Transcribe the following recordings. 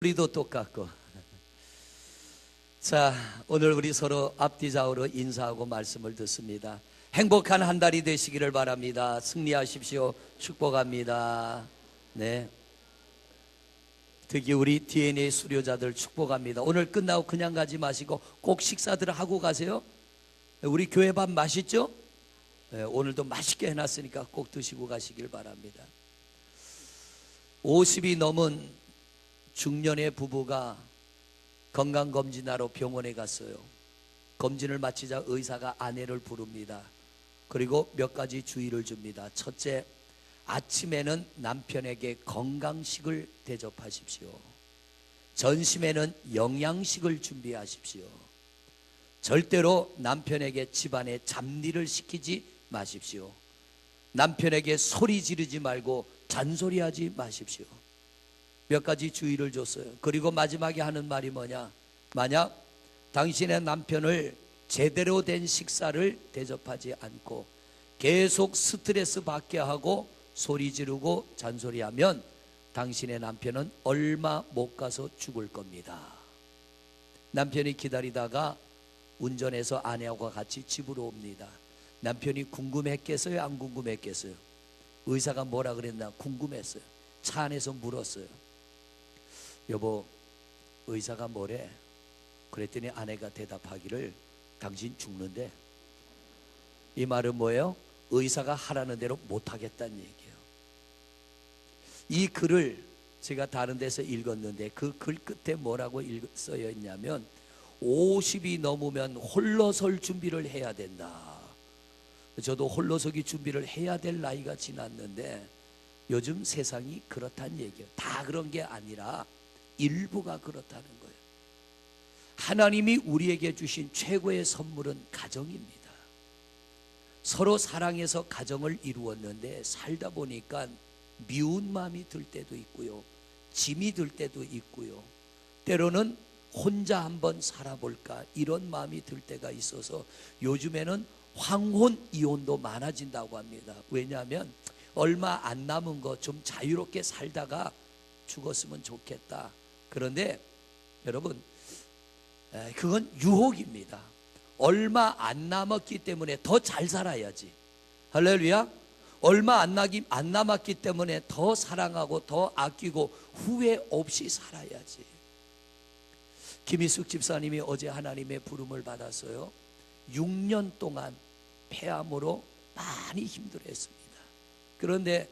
우리도 똑같고. 자, 오늘 우리 서로 앞뒤 좌우로 인사하고 말씀을 듣습니다. 행복한 한 달이 되시기를 바랍니다. 승리하십시오. 축복합니다. 네. 특히 우리 DNA 수료자들 축복합니다. 오늘 끝나고 그냥 가지 마시고 꼭 식사들 하고 가세요. 우리 교회 밥 맛있죠? 네, 오늘도 맛있게 해놨으니까 꼭 드시고 가시길 바랍니다. 50이 넘은 중년의 부부가 건강검진하러 병원에 갔어요. 검진을 마치자 의사가 아내를 부릅니다. 그리고 몇 가지 주의를 줍니다. 첫째, 아침에는 남편에게 건강식을 대접하십시오. 점심에는 영양식을 준비하십시오. 절대로 남편에게 집안의 잡일을 시키지 마십시오. 남편에게 소리 지르지 말고 잔소리하지 마십시오. 몇 가지 주의를 줬어요. 그리고 마지막에 하는 말이 뭐냐? 만약 당신의 남편을 제대로 된 식사를 대접하지 않고 계속 스트레스 받게 하고 소리 지르고 잔소리하면 당신의 남편은 얼마 못 가서 죽을 겁니다. 남편이 기다리다가 운전해서 아내하고 같이 집으로 옵니다. 남편이 궁금했겠어요? 안 궁금했겠어요? 의사가 뭐라 그랬나 궁금했어요. 차 안에서 물었어요. 여보, 의사가 뭐래? 그랬더니 아내가 대답하기를 당신 죽는데. 이 말은 뭐예요? 의사가 하라는 대로 못하겠다는 얘기예요. 이 글을 제가 다른 데서 읽었는데 그 글 끝에 뭐라고 써여 있냐면 50이 넘으면 홀로 설 준비를 해야 된다. 저도 홀로 서기 준비를 해야 될 나이가 지났는데 요즘 세상이 그렇다는 얘기예요. 다 그런 게 아니라 일부가 그렇다는 거예요. 하나님이 우리에게 주신 최고의 선물은 가정입니다. 서로 사랑해서 가정을 이루었는데 살다 보니까 미운 마음이 들 때도 있고요, 짐이 들 때도 있고요, 때로는 혼자 한번 살아볼까 이런 마음이 들 때가 있어서 요즘에는 황혼 이혼도 많아진다고 합니다. 왜냐하면 얼마 안 남은 거 좀 자유롭게 살다가 죽었으면 좋겠다. 그런데 여러분, 그건 유혹입니다. 얼마 안 남았기 때문에 더 잘 살아야지. 할렐루야. 얼마 안 남았기 때문에 더 사랑하고 더 아끼고 후회 없이 살아야지. 김희숙 집사님이 어제 하나님의 부름을 받았어요. 6년 동안 폐암으로 많이 힘들어했습니다. 그런데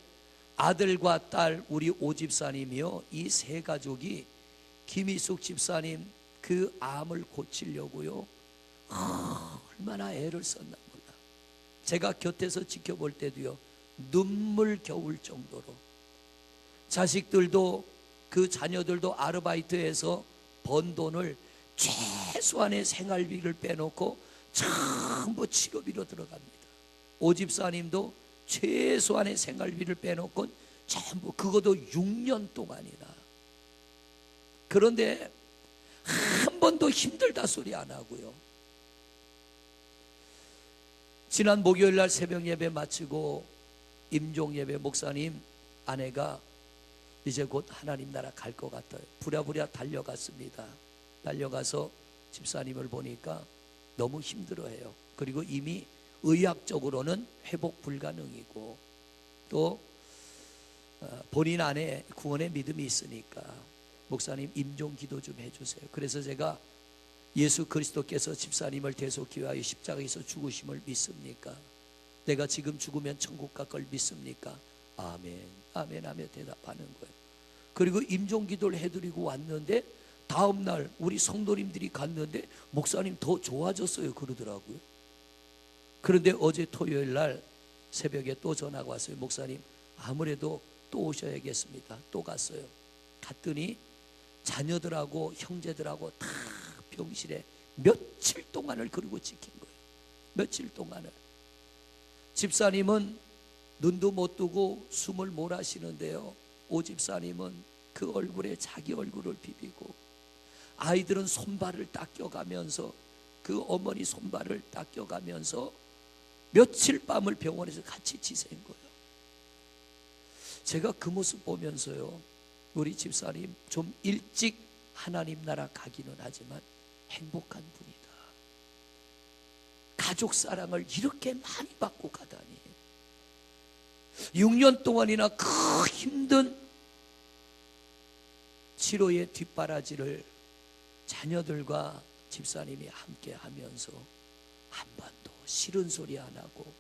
아들과 딸, 우리 오집사님이요, 이 세 가족이 김희숙 집사님 그 암을 고치려고요 얼마나 애를 썼나 몰라. 제가 곁에서 지켜볼 때도요 눈물 겨울 정도로. 자식들도, 그 자녀들도 아르바이트해서 번 돈을 최소한의 생활비를 빼놓고 전부 치료비로 들어갑니다. 오집사님도 최소한의 생활비를 빼놓고 전부, 그것도 6년 동안이나. 그런데 한 번도 힘들다 소리 안 하고요. 지난 목요일 날 새벽 예배 마치고 임종 예배, 목사님 아내가 이제 곧 하나님 나라 갈 것 같아요. 부랴부랴 달려갔습니다. 달려가서 집사님을 보니까 너무 힘들어해요. 그리고 이미 의학적으로는 회복 불가능이고 또 본인 안에 구원의 믿음이 있으니까 목사님 임종 기도 좀 해주세요. 그래서 제가 예수 그리스도께서 집사님을 대속히 위하여 십자가에서 죽으심을 믿습니까? 내가 지금 죽으면 천국 갈 걸 믿습니까? 아멘, 아멘 하며 대답하는 거예요. 그리고 임종 기도를 해드리고 왔는데 다음날 우리 성도님들이 갔는데 목사님 더 좋아졌어요 그러더라고요. 그런데 어제 토요일 날 새벽에 또 전화가 왔어요. 목사님 아무래도 또 오셔야겠습니다. 또 갔어요. 갔더니 자녀들하고 형제들하고 다 병실에 며칠 동안을 그러고 지킨 거예요. 며칠 동안을. 집사님은 눈도 못 뜨고 숨을 몰아쉬는데요, 오집사님은 그 얼굴에 자기 얼굴을 비비고, 아이들은 손발을 닦여가면서, 그 어머니 손발을 닦여가면서 며칠 밤을 병원에서 같이 지샌 거예요. 제가 그 모습 보면서요, 우리 집사님 좀 일찍 하나님 나라 가기는 하지만 행복한 분이다. 가족 사랑을 이렇게 많이 받고 가다니. 6년 동안이나 그 힘든 치료의 뒷바라지를 자녀들과 집사님이 함께 하면서 한 번도 싫은 소리 안 하고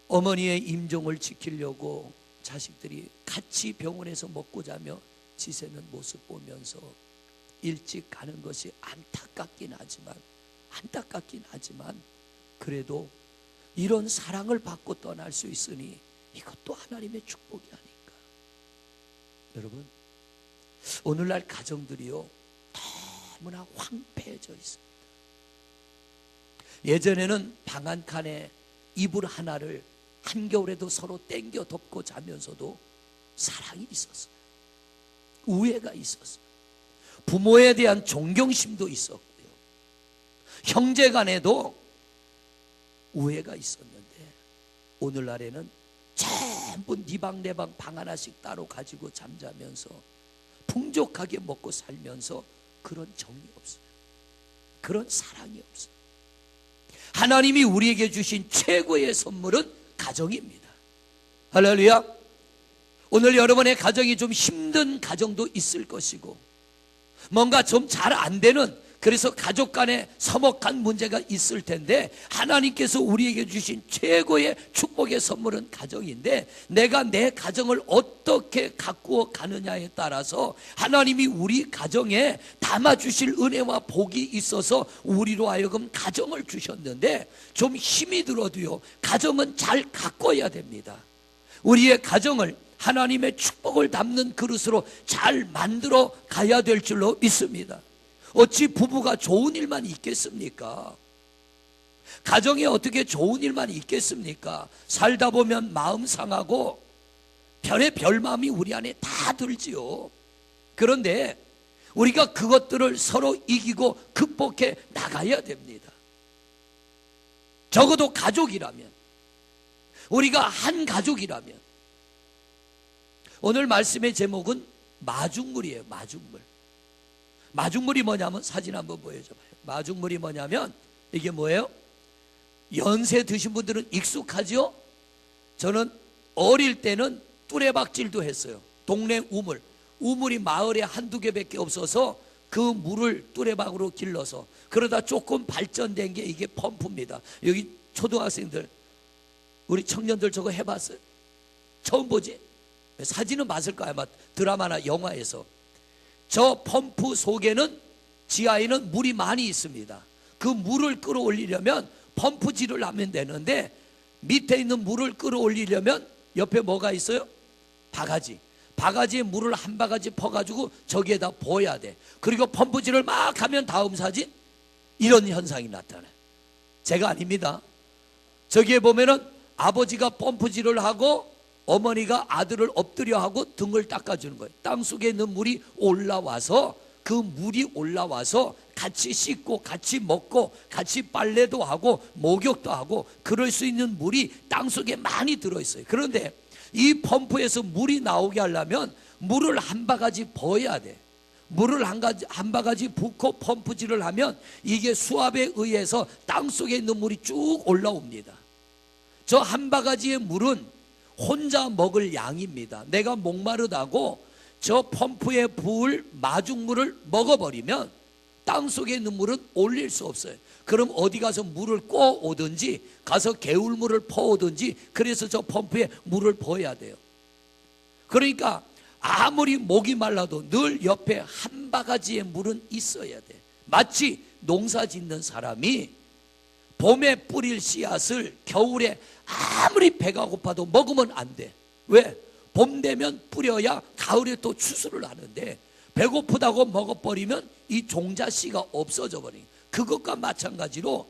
어머니의 임종을 지키려고 자식들이 같이 병원에서 먹고 자며 지새는 모습 보면서 일찍 가는 것이 안타깝긴 하지만 그래도 이런 사랑을 받고 떠날 수 있으니 이것도 하나님의 축복이 아닌가. 여러분, 오늘날 가정들이요 너무나 황폐해져 있습니다. 예전에는 방 한 칸에 이불 하나를 한겨울에도 서로 땡겨 덮고 자면서도 사랑이 있었어요. 우애가 있었어요. 부모에 대한 존경심도 있었고요. 형제 간에도 우애가 있었는데 오늘날에는 전부 네 방 내 방 방 하나씩 따로 가지고 잠자면서 풍족하게 먹고 살면서 그런 정이 없어요. 그런 사랑이 없어요. 하나님이 우리에게 주신 최고의 선물은 가정입니다. 할렐루야. 오늘 여러분의 가정이 좀 힘든 가정도 있을 것이고 뭔가 좀 잘 안 되는, 그래서 가족 간에 서먹한 문제가 있을 텐데 하나님께서 우리에게 주신 최고의 축복의 선물은 가정인데 내가 내 가정을 어떻게 가꾸어 가느냐에 따라서 하나님이 우리 가정에 담아주실 은혜와 복이 있어서 우리로 하여금 가정을 주셨는데 좀 힘이 들어도요 가정은 잘 가꿔야 됩니다. 우리의 가정을 하나님의 축복을 담는 그릇으로 잘 만들어 가야 될 줄로 믿습니다. 어찌 부부가 좋은 일만 있겠습니까? 가정에 어떻게 좋은 일만 있겠습니까? 살다 보면 마음 상하고 별의 마음이 우리 안에 다 들지요. 그런데 우리가 그것들을 서로 이기고 극복해 나가야 됩니다. 적어도 가족이라면, 우리가 한 가족이라면. 오늘 말씀의 제목은 마중물이에요. 마중물이 뭐냐면 사진 한번 보여줘봐요. 마중물이 뭐냐면 이게 뭐예요? 연세 드신 분들은 익숙하죠? 저는 어릴 때는 뚜레박질도 했어요. 동네 우물이 마을에 한두 개밖에 없어서 그 물을 뚜레박으로 길러서, 그러다 조금 발전된 게 이게 펌프입니다. 여기 초등학생들, 우리 청년들 저거 해봤어요? 처음 보지? 사진은 봤을 거야 아마 드라마나 영화에서. 저 펌프 속에는, 지하에는 물이 많이 있습니다. 그 물을 끌어올리려면 펌프질을 하면 되는데 밑에 있는 물을 끌어올리려면 옆에 뭐가 있어요? 바가지에 물을 한 바가지 퍼가지고 저기에다 부어야 돼. 그리고 펌프질을 막 하면 다음 사진 이런 현상이 나타나요. 제가 아닙니다. 저기에 보면은 아버지가 펌프질을 하고 어머니가 아들을 엎드려 하고 등을 닦아주는 거예요. 땅속에 있는 물이 올라와서, 그 물이 올라와서 같이 씻고 같이 먹고 같이 빨래도 하고 목욕도 하고 그럴 수 있는 물이 땅속에 많이 들어있어요. 그런데 이 펌프에서 물이 나오게 하려면 물을 한 바가지 부어야 돼. 물을 한 바가지 붓고 펌프질을 하면 이게 수압에 의해서 땅속에 있는 물이 쭉 올라옵니다. 저 한 바가지의 물은 혼자 먹을 양입니다. 내가 목마르다고 저 펌프에 부을 마중물을 먹어버리면 땅속에 있는 물은 올릴 수 없어요. 그럼 어디 가서 물을 꼬오든지 가서 개울물을 퍼오든지, 그래서 저 펌프에 물을 부어야 돼요. 그러니까 아무리 목이 말라도 늘 옆에 한 바가지의 물은 있어야 돼. 마치 농사 짓는 사람이 봄에 뿌릴 씨앗을 겨울에 아무리 배가 고파도 먹으면 안 돼. 왜? 봄 되면 뿌려야 가을에 또 추수를 하는데 배고프다고 먹어버리면 이 종자씨가 없어져 버리는, 그것과 마찬가지로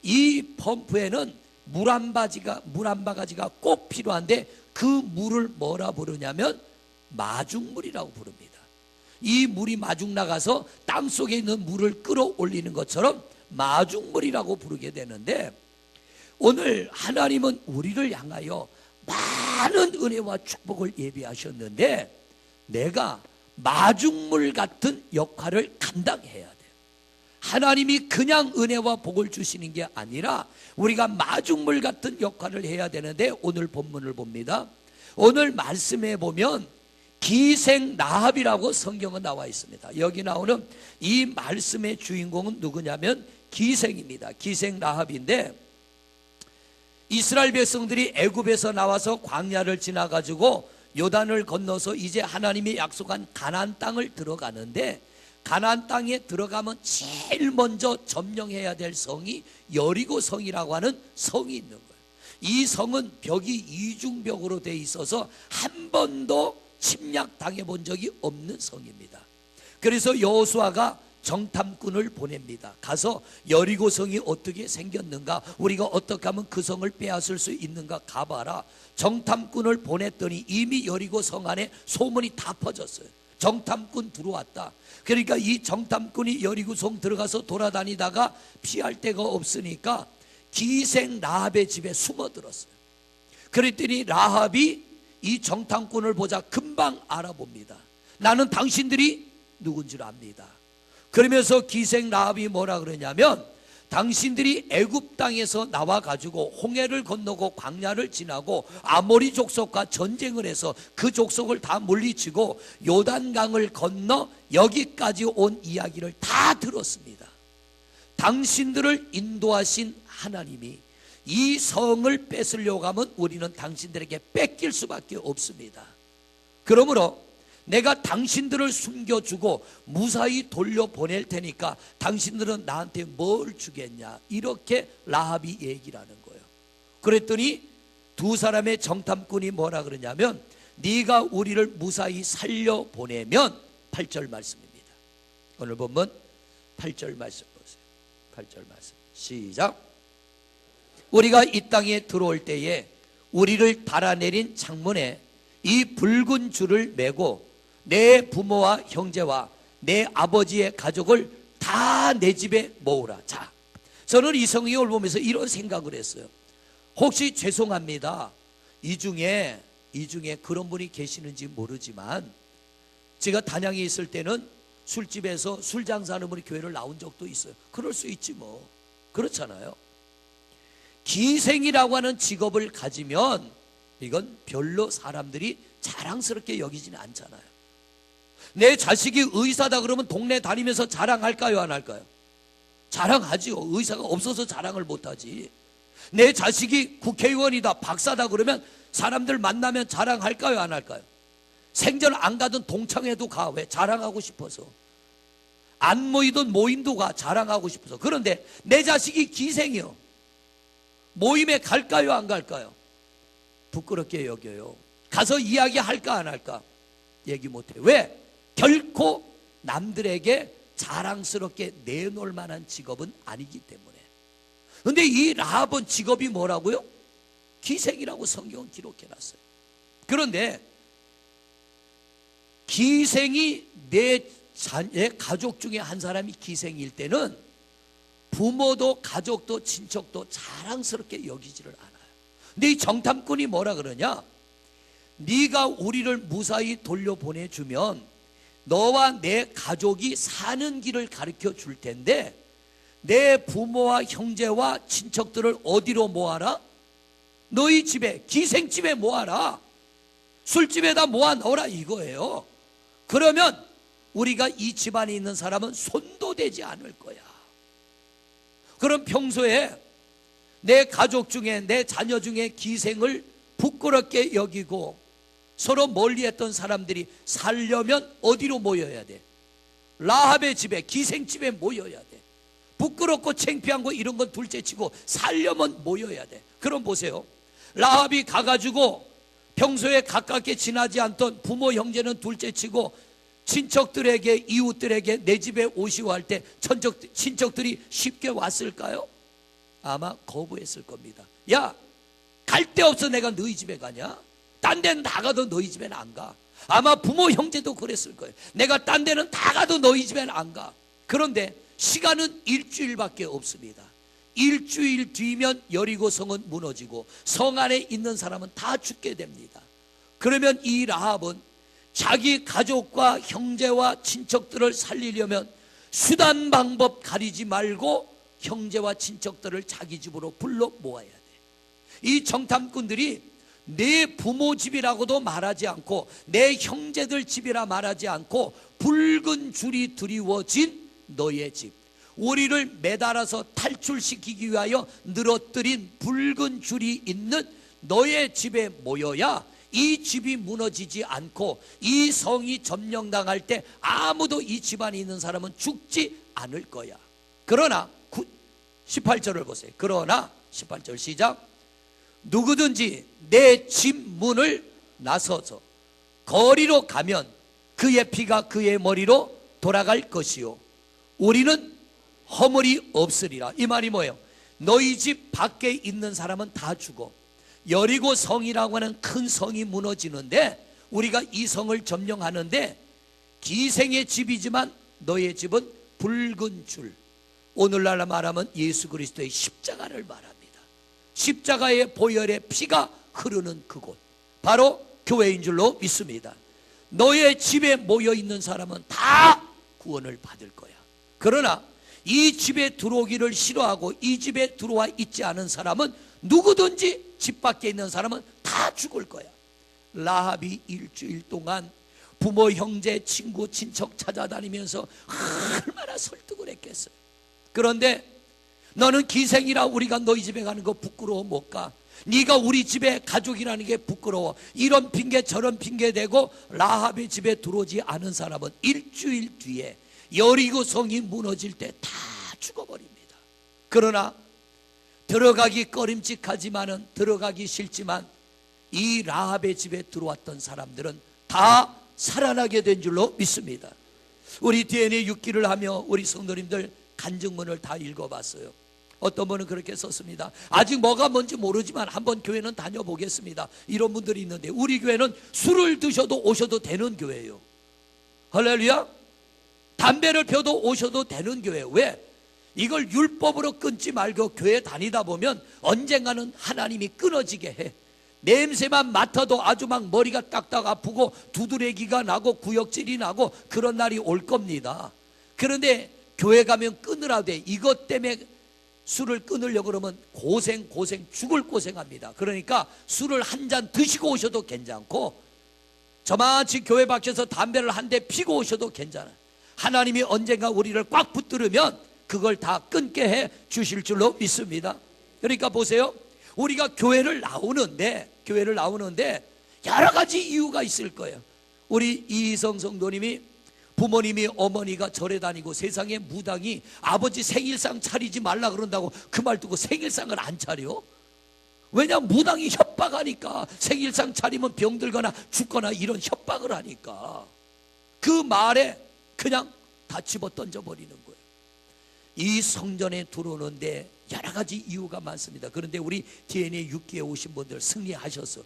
이 펌프에는 물 한 바가지가 꼭 필요한데 그 물을 뭐라 부르냐면 마중물이라고 부릅니다. 이 물이 마중 나가서 땅속에 있는 물을 끌어올리는 것처럼 마중물이라고 부르게 되는데, 오늘 하나님은 우리를 향하여 많은 은혜와 축복을 예비하셨는데 내가 마중물 같은 역할을 감당해야 돼요. 하나님이 그냥 은혜와 복을 주시는 게 아니라 우리가 마중물 같은 역할을 해야 되는데, 오늘 본문을 봅니다. 오늘 말씀에 보면 기생 라합이라고 성경은 나와 있습니다. 여기 나오는 이 말씀의 주인공은 누구냐면 기생입니다. 기생 라합인데, 이스라엘 백성들이 애굽에서 나와서 광야를 지나가지고 요단을 건너서 이제 하나님이 약속한 가나안 땅을 들어가는데, 가나안 땅에 들어가면 제일 먼저 점령해야 될 성이 여리고 성이라고 하는 성이 있는 거예요. 이 성은 벽이 이중벽으로 돼 있어서 한 번도 침략당해 본 적이 없는 성입니다. 그래서 여호수아가 정탐꾼을 보냅니다. 가서 여리고 성이 어떻게 생겼는가, 우리가 어떻게 하면 그 성을 빼앗을 수 있는가 가봐라. 정탐꾼을 보냈더니 이미 여리고 성 안에 소문이 다 퍼졌어요. 정탐꾼 들어왔다. 그러니까 이 정탐꾼이 여리고 성 들어가서 돌아다니다가 피할 데가 없으니까 기생 라합의 집에 숨어들었어요. 그랬더니 라합이 이 정탐꾼을 보자 금방 알아봅니다. 나는 당신들이 누군지를 압니다. 그러면서 기생 라합이 뭐라 그러냐면, 당신들이 애굽 땅에서 나와가지고 홍해를 건너고 광야를 지나고 아모리 족속과 전쟁을 해서 그 족속을 다 물리치고 요단강을 건너 여기까지 온 이야기를 다 들었습니다. 당신들을 인도하신 하나님이 이 성을 뺏으려고 하면 우리는 당신들에게 뺏길 수밖에 없습니다. 그러므로 내가 당신들을 숨겨주고 무사히 돌려보낼 테니까 당신들은 나한테 뭘 주겠냐, 이렇게 라합이 얘기를 하는 거예요. 그랬더니 두 사람의 정탐꾼이 뭐라 그러냐면, 네가 우리를 무사히 살려보내면, 8절 말씀입니다. 오늘 본문 8절 말씀 보세요. 8절 말씀 시작. 우리가 이 땅에 들어올 때에 우리를 달아내린 창문에 이 붉은 줄을 메고 내 부모와 형제와 내 아버지의 가족을 다 내 집에 모으라. 자, 저는 이 성경을 보면서 이런 생각을 했어요. 혹시 죄송합니다, 이 중에 그런 분이 계시는지 모르지만, 제가 단양에 있을 때는 술집에서 술 장사하는 분이 교회를 나온 적도 있어요. 그럴 수 있지 뭐. 그렇잖아요. 기생이라고 하는 직업을 가지면 이건 별로 사람들이 자랑스럽게 여기지는 않잖아요. 내 자식이 의사다 그러면 동네 다니면서 자랑할까요, 안 할까요? 자랑하지요. 의사가 없어서 자랑을 못하지. 내 자식이 국회의원이다, 박사다 그러면 사람들 만나면 자랑할까요, 안 할까요? 생전 안 가던 동창회도 가. 왜? 자랑하고 싶어서. 안 모이던 모임도 가. 자랑하고 싶어서. 그런데 내 자식이 기생이요, 모임에 갈까요, 안 갈까요? 부끄럽게 여겨요. 가서 이야기할까, 안 할까? 얘기 못해. 왜? 결코 남들에게 자랑스럽게 내놓을 만한 직업은 아니기 때문에. 그런데 이 라합은 직업이 뭐라고요? 기생이라고 성경은 기록해놨어요. 그런데 기생이 내 가족 중에 한 사람이 기생일 때는 부모도 가족도 친척도 자랑스럽게 여기지를 않아요. 근데 이 정탐꾼이 뭐라 그러냐? 네가 우리를 무사히 돌려보내주면 너와 내 가족이 사는 길을 가르쳐 줄 텐데, 내 부모와 형제와 친척들을 어디로 모아라? 너희 집에, 기생집에 모아라. 술집에다 모아 넣어라 이거예요. 그러면 우리가 이 집안에 있는 사람은 손도 대지 않을 거야. 그럼 평소에 내 가족 중에, 내 자녀 중에 기생을 부끄럽게 여기고 서로 멀리했던 사람들이 살려면 어디로 모여야 돼? 라합의 집에, 기생집에 모여야 돼. 부끄럽고 창피한 거 이런 건 둘째치고 살려면 모여야 돼. 그럼 보세요, 라합이 가가지고 평소에 가깝게 지나지 않던 부모 형제는 둘째치고 친척들에게, 이웃들에게 내 집에 오시고 할 때 친척들이 쉽게 왔을까요? 아마 거부했을 겁니다. 야, 갈 데 없어 내가 너희 집에 가냐? 딴 데는 다 가도 너희 집에는 안 가. 아마 부모 형제도 그랬을 거예요. 내가 딴 데는 다 가도 너희 집에는 안 가. 그런데 시간은 일주일밖에 없습니다. 일주일 뒤면 여리고성은 무너지고 성 안에 있는 사람은 다 죽게 됩니다. 그러면 이 라합은 자기 가족과 형제와 친척들을 살리려면 수단 방법 가리지 말고 형제와 친척들을 자기 집으로 불러 모아야 돼. 이 정탐꾼들이 내 부모 집이라고도 말하지 않고 내 형제들 집이라 말하지 않고 붉은 줄이 드리워진 너의 집, 우리를 매달아서 탈출시키기 위하여 늘어뜨린 붉은 줄이 있는 너의 집에 모여야 이 집이 무너지지 않고 이 성이 점령당할 때 아무도 이 집안에 있는 사람은 죽지 않을 거야. 그러나 18절을 보세요. 그러나 18절 시작. 누구든지 내 집 문을 나서서 거리로 가면 그의 피가 그의 머리로 돌아갈 것이요 우리는 허물이 없으리라. 이 말이 뭐예요? 너희 집 밖에 있는 사람은 다 죽어. 여리고 성이라고 하는 큰 성이 무너지는데 우리가 이 성을 점령하는데 기생의 집이지만 너의 집은 붉은 줄, 오늘날 말하면 예수 그리스도의 십자가를 말합니다. 십자가의 보혈의 피가 흐르는 그곳, 바로 교회인 줄로 믿습니다. 너의 집에 모여있는 사람은 다 구원을 받을 거야. 그러나 이 집에 들어오기를 싫어하고 이 집에 들어와 있지 않은 사람은 누구든지 집 밖에 있는 사람은 다 죽을 거야. 라합이 일주일 동안 부모, 형제, 친구, 친척 찾아다니면서 얼마나 설득을 했겠어요. 그런데 너는 기생이라 우리가 너희 집에 가는 거 부끄러워 못 가. 네가 우리 집에 가족이라는 게 부끄러워. 이런 핑계 저런 핑계 대고 라합의 집에 들어오지 않은 사람은 일주일 뒤에 여리고 성이 무너질 때 다 죽어버립니다. 그러나 들어가기 꺼림칙하지만은 들어가기 싫지만 이 라합의 집에 들어왔던 사람들은 다 살아나게 된 줄로 믿습니다. 우리 DNA 6기를 하며 우리 성도님들 간증문을 다 읽어봤어요. 어떤 분은 그렇게 썼습니다. 아직 뭐가 뭔지 모르지만 한번 교회는 다녀보겠습니다. 이런 분들이 있는데 우리 교회는 술을 드셔도 오셔도 되는 교회예요. 할렐루야. 담배를 펴도 오셔도 되는 교회예요. 왜? 이걸 율법으로 끊지 말고 교회 다니다 보면 언젠가는 하나님이 끊어지게 해. 냄새만 맡아도 아주 막 머리가 딱딱 아프고 두드레기가 나고 구역질이 나고 그런 날이 올 겁니다. 그런데 교회 가면 끊으라 돼. 이것 때문에 술을 끊으려고 그러면 고생 죽을 고생합니다. 그러니까 술을 한 잔 드시고 오셔도 괜찮고 저만치 교회 밖에서 담배를 한 대 피고 오셔도 괜찮아요. 하나님이 언젠가 우리를 꽉 붙들으면 그걸 다 끊게 해 주실 줄로 믿습니다. 그러니까 보세요. 우리가 교회를 나오는데 여러 가지 이유가 있을 거예요. 우리 이희성 성도님이 부모님이 어머니가 절에 다니고 세상에 무당이 아버지 생일상 차리지 말라 그런다고 그 말 듣고 생일상을 안 차려? 왜냐? 무당이 협박하니까. 생일상 차리면 병들거나 죽거나 이런 협박을 하니까 그 말에 그냥 다 집어 던져버리는 거예요. 이 성전에 들어오는데 여러 가지 이유가 많습니다. 그런데 우리 DNA 6기에 오신 분들 승리하셔서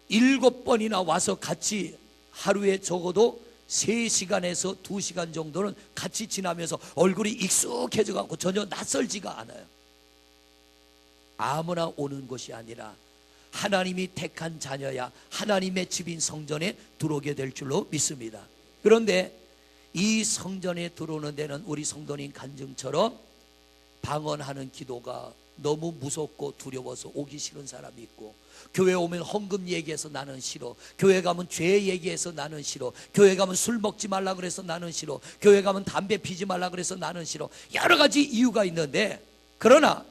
7번이나 와서 같이 하루에 적어도 3시간에서 2시간 정도는 같이 지나면서 얼굴이 익숙해져 갖고 전혀 낯설지가 않아요. 아무나 오는 것이 아니라 하나님이 택한 자녀야 하나님의 집인 성전에 들어오게 될 줄로 믿습니다. 그런데 이 성전에 들어오는 데는 우리 성도님 간증처럼 방언하는 기도가 너무 무섭고 두려워서 오기 싫은 사람이 있고, 교회 오면 헌금 얘기해서 나는 싫어, 교회 가면 죄 얘기해서 나는 싫어, 교회 가면 술 먹지 말라 그래서 나는 싫어, 교회 가면 담배 피지 말라 그래서 나는 싫어. 여러 가지 이유가 있는데, 그러나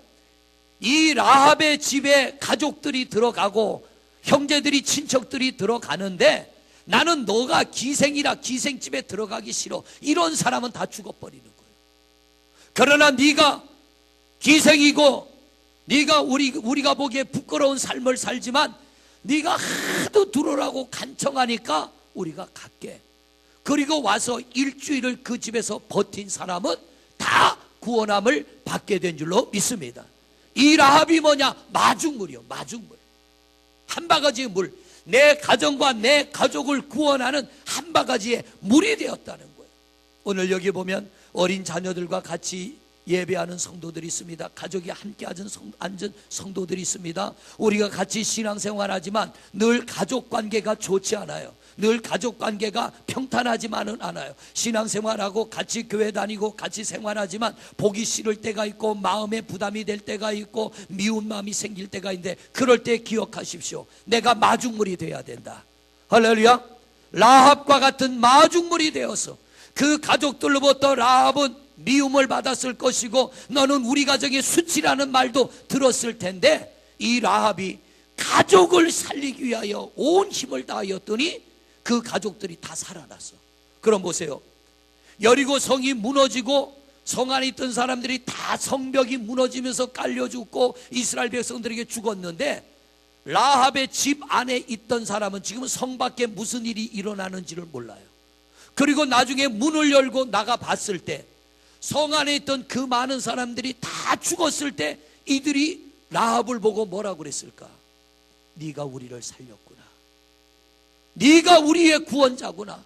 이 라합의 집에 가족들이 들어가고 형제들이 친척들이 들어가는데 나는 너가 기생이라 기생집에 들어가기 싫어, 이런 사람은 다 죽어버리는 거예요. 그러나 네가 기생이고 네가 우리가 보기에 부끄러운 삶을 살지만 네가 하도 들어오라고 간청하니까 우리가 갈게. 그리고 와서 일주일을 그 집에서 버틴 사람은 다 구원함을 받게 된 줄로 믿습니다. 이 라합이 뭐냐? 마중물이요. 마중물. 한 바가지의 물. 내 가정과 내 가족을 구원하는 한 바가지의 물이 되었다는 거예요. 오늘 여기 보면 어린 자녀들과 같이 예배하는 성도들이 있습니다. 가족이 함께 앉은 성도들이 있습니다. 우리가 같이 신앙생활하지만 늘 가족관계가 좋지 않아요. 늘 가족관계가 평탄하지만은 않아요. 신앙생활하고 같이 교회 다니고 같이 생활하지만 보기 싫을 때가 있고 마음에 부담이 될 때가 있고 미운 마음이 생길 때가 있는데, 그럴 때 기억하십시오. 내가 마중물이 돼야 된다. 할렐루야. 라합과 같은 마중물이 되어서 그 가족들로부터 라합은 미움을 받았을 것이고 너는 우리 가정의 수치라는 말도 들었을 텐데, 이 라합이 가족을 살리기 위하여 온 힘을 다하였더니 그 가족들이 다 살아났어. 그럼 보세요. 여리고 성이 무너지고 성 안에 있던 사람들이 다 성벽이 무너지면서 깔려 죽고 이스라엘 백성들에게 죽었는데, 라합의 집 안에 있던 사람은 지금 성 밖에 무슨 일이 일어나는지를 몰라요. 그리고 나중에 문을 열고 나가 봤을 때 성 안에 있던 그 많은 사람들이 다 죽었을 때 이들이 라합을 보고 뭐라고 그랬을까? 네가 우리를 살렸구나. 네가 우리의 구원자구나.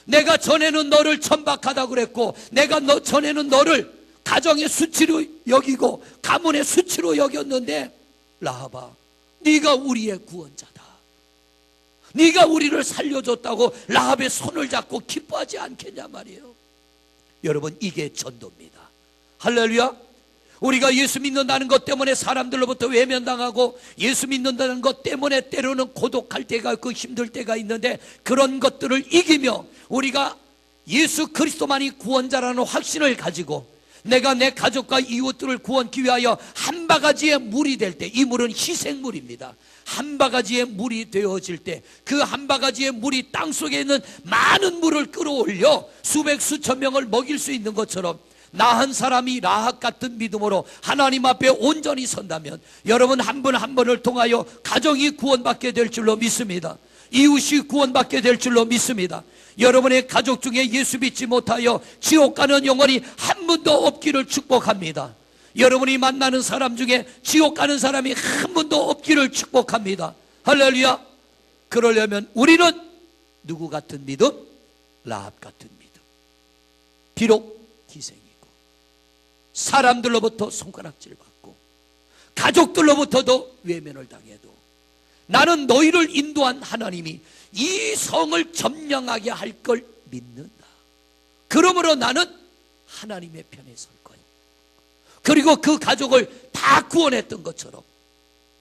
내가 전에는 너를 천박하다고 그랬고, 내가 전에는 너를 가정의 수치로 여기고 가문의 수치로 여겼는데, 라합아, 네가 우리의 구원자다. 네가 우리를 살려줬다고 라합의 손을 잡고 기뻐하지 않겠냐 말이에요. 여러분, 이게 전도입니다. 할렐루야. 우리가 예수 믿는다는 것 때문에 사람들로부터 외면당하고 예수 믿는다는 것 때문에 때로는 고독할 때가 있고 힘들 때가 있는데, 그런 것들을 이기며 우리가 예수 그리스도만이 구원자라는 확신을 가지고 내가 내 가족과 이웃들을 구원하기 위하여 한 바가지의 물이 될 때, 이 물은 희생물입니다. 한 바가지의 물이 되어질 때 그 한 바가지의 물이 땅속에 있는 많은 물을 끌어올려 수백 수천 명을 먹일 수 있는 것처럼, 나 한 사람이 라합 같은 믿음으로 하나님 앞에 온전히 선다면 여러분 한 분 한 분을 통하여 가정이 구원받게 될 줄로 믿습니다. 이웃이 구원받게 될 줄로 믿습니다. 여러분의 가족 중에 예수 믿지 못하여 지옥 가는 영혼이 한 분도 없기를 축복합니다. 여러분이 만나는 사람 중에 지옥 가는 사람이 한 분도 없기를 축복합니다. 할렐루야. 그러려면 우리는 누구 같은 믿음? 라합 같은 믿음. 비록 희생이고 사람들로부터 손가락질 받고 가족들로부터도 외면을 당해도 나는 너희를 인도한 하나님이 이 성을 점령하게 할 걸 믿는다. 그러므로 나는 하나님의 편에 설 거야. 그리고 그 가족을 다 구원했던 것처럼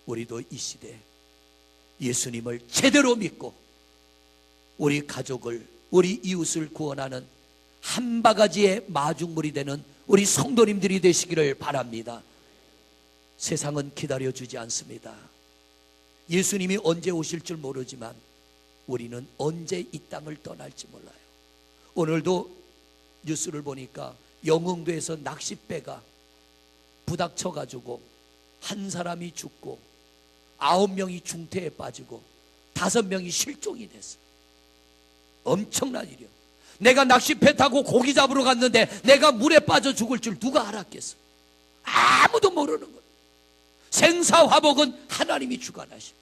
우리도 이 시대에 예수님을 제대로 믿고 우리 가족을, 우리 이웃을 구원하는 한 바가지의 마중물이 되는 우리 성도님들이 되시기를 바랍니다. 세상은 기다려주지 않습니다. 예수님이 언제 오실 줄 모르지만 우리는 언제 이 땅을 떠날지 몰라요. 오늘도 뉴스를 보니까 영흥도에서 낚싯배가 부닥쳐가지고 한 사람이 죽고 9명이 중태에 빠지고 5명이 실종이 됐어. 엄청난 일이요. 내가 낚싯배 타고 고기 잡으러 갔는데 내가 물에 빠져 죽을 줄 누가 알았겠어? 아무도 모르는 거예요. 생사화복은 하나님이 주관하시고,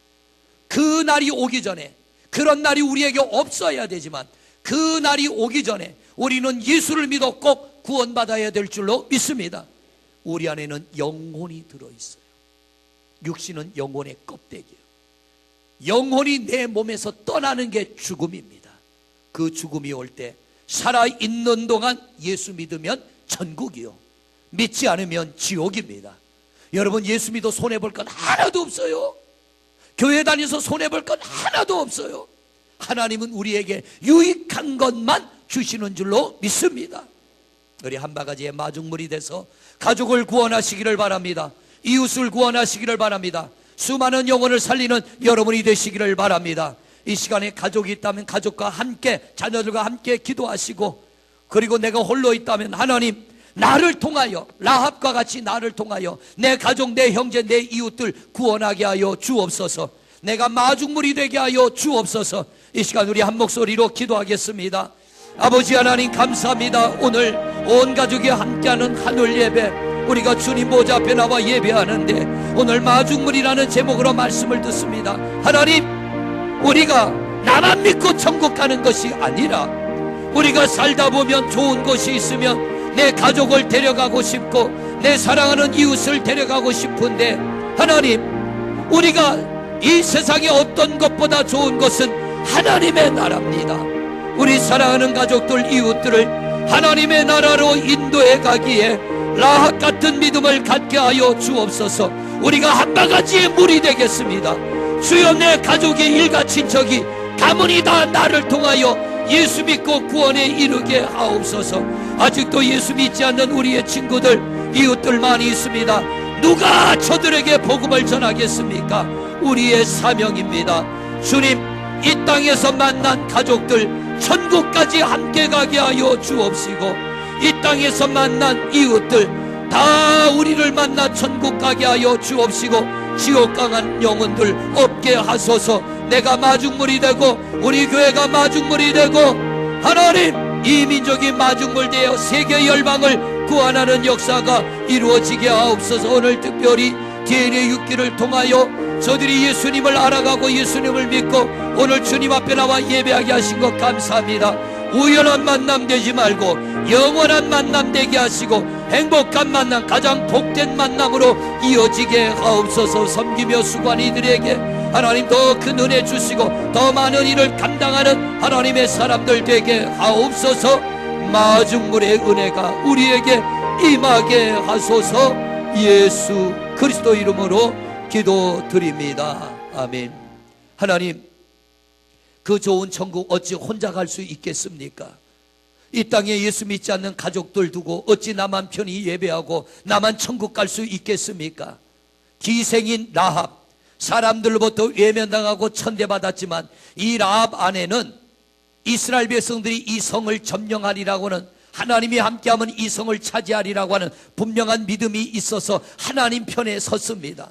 그 날이 오기 전에, 그런 날이 우리에게 없어야 되지만 그 날이 오기 전에 우리는 예수를 믿어 꼭 구원받아야 될 줄로 믿습니다. 우리 안에는 영혼이 들어있어요. 육신은 영혼의 껍데기예요. 영혼이 내 몸에서 떠나는 게 죽음입니다. 그 죽음이 올 때 살아있는 동안 예수 믿으면 천국이요, 믿지 않으면 지옥입니다. 여러분, 예수 믿어 손해볼 건 하나도 없어요. 교회 다녀서 손해볼 건 하나도 없어요. 하나님은 우리에게 유익한 것만 주시는 줄로 믿습니다. 우리 한 바가지의 마중물이 돼서 가족을 구원하시기를 바랍니다. 이웃을 구원하시기를 바랍니다. 수많은 영혼을 살리는 여러분이 되시기를 바랍니다. 이 시간에 가족이 있다면 가족과 함께, 자녀들과 함께 기도하시고, 그리고 내가 홀로 있다면 하나님, 나를 통하여, 라합과 같이 나를 통하여 내 가족, 내 형제, 내 이웃들 구원하게 하여 주옵소서. 내가 마중물이 되게 하여 주옵소서. 이 시간 우리 한 목소리로 기도하겠습니다. 아버지 하나님, 감사합니다. 오늘 온 가족이 함께하는 하늘 예배, 우리가 주님 보좌 앞에 나와 예배하는데 오늘 마중물이라는 제목으로 말씀을 듣습니다. 하나님, 우리가 나만 믿고 천국 가는 것이 아니라 우리가 살다 보면 좋은 것이 있으면 내 가족을 데려가고 싶고 내 사랑하는 이웃을 데려가고 싶은데, 하나님, 우리가 이 세상의 어떤 것보다 좋은 것은 하나님의 나라입니다. 우리 사랑하는 가족들, 이웃들을 하나님의 나라로 인도해 가기에 라합 같은 믿음을 갖게 하여 주옵소서. 우리가 한 바가지의 물이 되겠습니다. 주여, 내 가족의 일가 친척이 가문이 다 나를 통하여 예수 믿고 구원에 이르게 하옵소서. 아직도 예수 믿지 않는 우리의 친구들, 이웃들 많이 있습니다. 누가 저들에게 복음을 전하겠습니까? 우리의 사명입니다. 주님, 이 땅에서 만난 가족들 천국까지 함께 가게 하여 주옵시고, 이 땅에서 만난 이웃들 다 우리를 만나 천국 가게 하여 주옵시고, 지옥 강한 영혼들 없게 하소서. 내가 마중물이 되고 우리 교회가 마중물이 되고, 하나님, 이 민족이 마중물 되어 세계 열방을 구원하는 역사가 이루어지게 하옵소서. 오늘 특별히 DNA 6기를 통하여 저들이 예수님을 알아가고 예수님을 믿고 오늘 주님 앞에 나와 예배하게 하신 것 감사합니다. 우연한 만남 되지 말고 영원한 만남 되게 하시고 행복한 만남, 가장 복된 만남으로 이어지게 하옵소서. 섬기며 수고한 이들에게 하나님 더 큰 은혜 주시고 더 많은 일을 감당하는 하나님의 사람들 되게 하옵소서. 마중물의 은혜가 우리에게 임하게 하소서. 예수 그리스도 이름으로 기도드립니다. 아멘. 하나님, 그 좋은 천국 어찌 혼자 갈 수 있겠습니까? 이 땅에 예수 믿지 않는 가족들 두고 어찌 나만 편히 예배하고 나만 천국 갈 수 있겠습니까? 기생인 라합, 사람들로부터 외면당하고 천대받았지만 이 라합 안에는 이스라엘 백성들이 이 성을 점령하리라고는, 하나님이 함께하면 이 성을 차지하리라고 하는 분명한 믿음이 있어서 하나님 편에 섰습니다.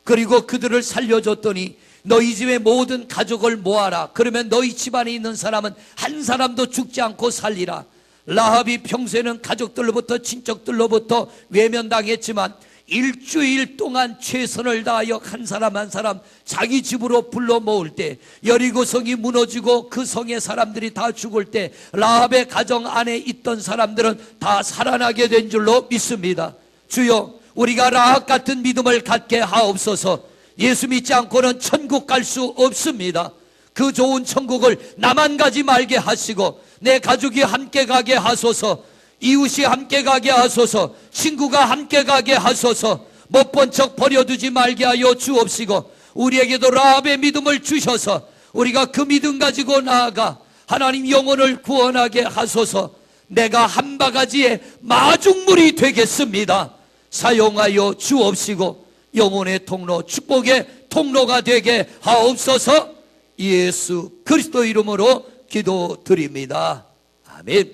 그리고 그들을 살려줬더니 너희 집의 모든 가족을 모아라. 그러면 너희 집안에 있는 사람은 한 사람도 죽지 않고 살리라. 라합이 평소에는 가족들로부터 친척들로부터 외면당했지만 일주일 동안 최선을 다하여 한 사람 한 사람 자기 집으로 불러 모을 때, 여리고성이 무너지고 그 성의 사람들이 다 죽을 때 라합의 가정 안에 있던 사람들은 다 살아나게 된 줄로 믿습니다. 주여, 우리가 라합 같은 믿음을 갖게 하옵소서. 예수 믿지 않고는 천국 갈 수 없습니다. 그 좋은 천국을 나만 가지 말게 하시고 내 가족이 함께 가게 하소서. 이웃이 함께 가게 하소서. 친구가 함께 가게 하소서. 못 본 척 버려두지 말게 하여 주옵시고, 우리에게도 라합의 믿음을 주셔서 우리가 그 믿음 가지고 나아가 하나님 영혼을 구원하게 하소서. 내가 한 바가지의 마중물이 되겠습니다. 사용하여 주옵시고 영혼의 통로, 축복의 통로가 되게 하옵소서. 예수 그리스도 이름으로 기도드립니다. 아멘.